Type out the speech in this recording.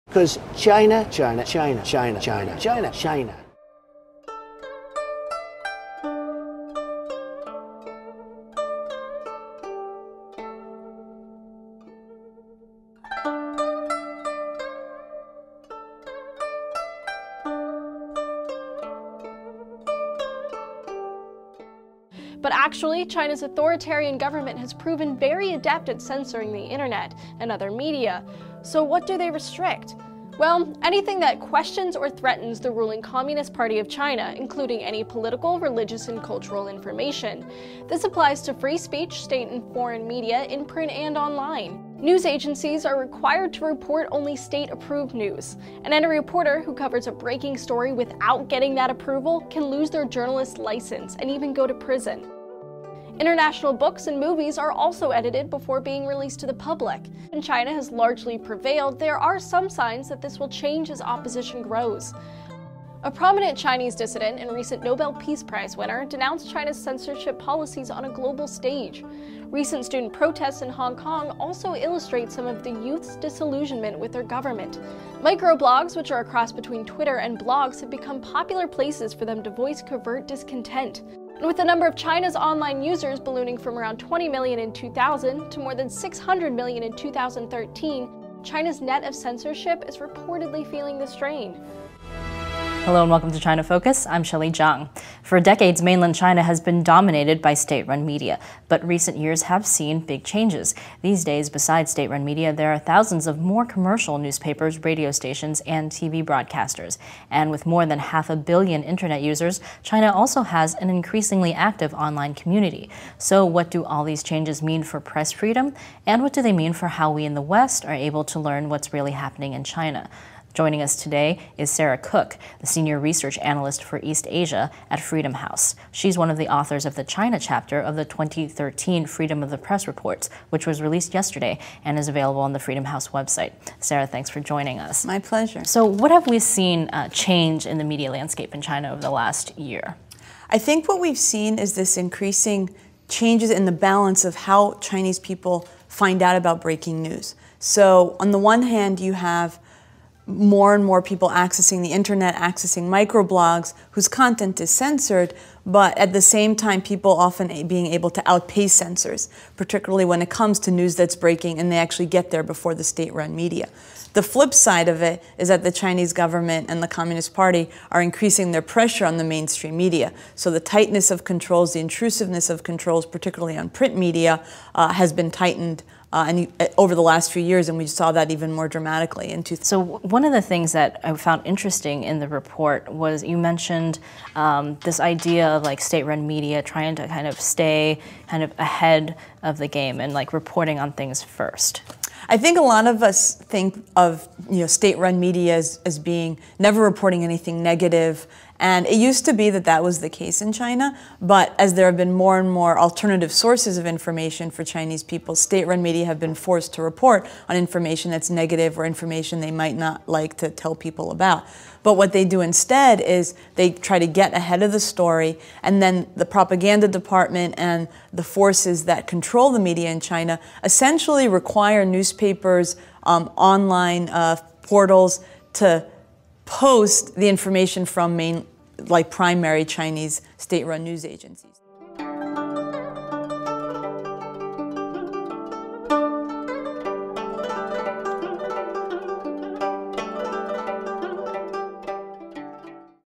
Because China, China, China, China, China, China, China. But actually, China's authoritarian government has proven very adept at censoring the internet and other media. So what do they restrict? Well, anything that questions or threatens the ruling Communist Party of China, including any political, religious, and cultural information. This applies to free speech, state and foreign media, in print and online. News agencies are required to report only state-approved news, and any reporter who covers a breaking story without getting that approval can lose their journalist license and even go to prison. International books and movies are also edited before being released to the public. And China has largely prevailed, there are some signs that this will change as opposition grows. A prominent Chinese dissident and recent Nobel Peace Prize winner denounced China's censorship policies on a global stage. Recent student protests in Hong Kong also illustrate some of the youth's disillusionment with their government. Microblogs, which are a cross between Twitter and blogs, have become popular places for them to voice covert discontent. And with the number of China's online users ballooning from around 20 million in 2000 to more than 600 million in 2013, China's net of censorship is reportedly feeling the strain. Hello and welcome to China Focus. I'm Shelley Zhang. For decades, mainland China has been dominated by state-run media, but recent years have seen big changes. These days, besides state-run media, there are thousands of more commercial newspapers, radio stations, and TV broadcasters. And with more than 500 million internet users, China also has an increasingly active online community. So what do all these changes mean for press freedom? And what do they mean for how we in the West are able to learn what's really happening in China? Joining us today is Sarah Cook, the Senior Research Analyst for East Asia at Freedom House. She's one of the authors of the China chapter of the 2013 Freedom of the Press Reports, which was released yesterday and is available on the Freedom House website. Sarah, thanks for joining us. My pleasure. So what have we seen change in the media landscape in China over the last year? I think what we've seen is this increasing changes in the balance of how Chinese people find out about breaking news. So on the one hand, you have more and more people accessing the internet, accessing microblogs whose content is censored, but at the same time people often being able to outpace censors, particularly when it comes to news that's breaking and they actually get there before the state-run media. The flip side of it is that the Chinese government and the Communist Party are increasing their pressure on the mainstream media. So the tightness of controls, the intrusiveness of controls, particularly on print media, has been tightened over the last few years, and we saw that even more dramatically in 2000. So one of the things that I found interesting in the report was you mentioned this idea of like state-run media trying to kind of stay kind of ahead of the game and like reporting on things first. I think a lot of us think of state-run media as being never reporting anything negative, and it used to be that that was the case in China, but as there have been more and more alternative sources of information for Chinese people, state-run media have been forced to report on information that's negative or information they might not like to tell people about. But what they do instead is they try to get ahead of the story, and then the propaganda department and the forces that control the media in China essentially require newspapers, online portals to post the information from primary Chinese state-run news agencies.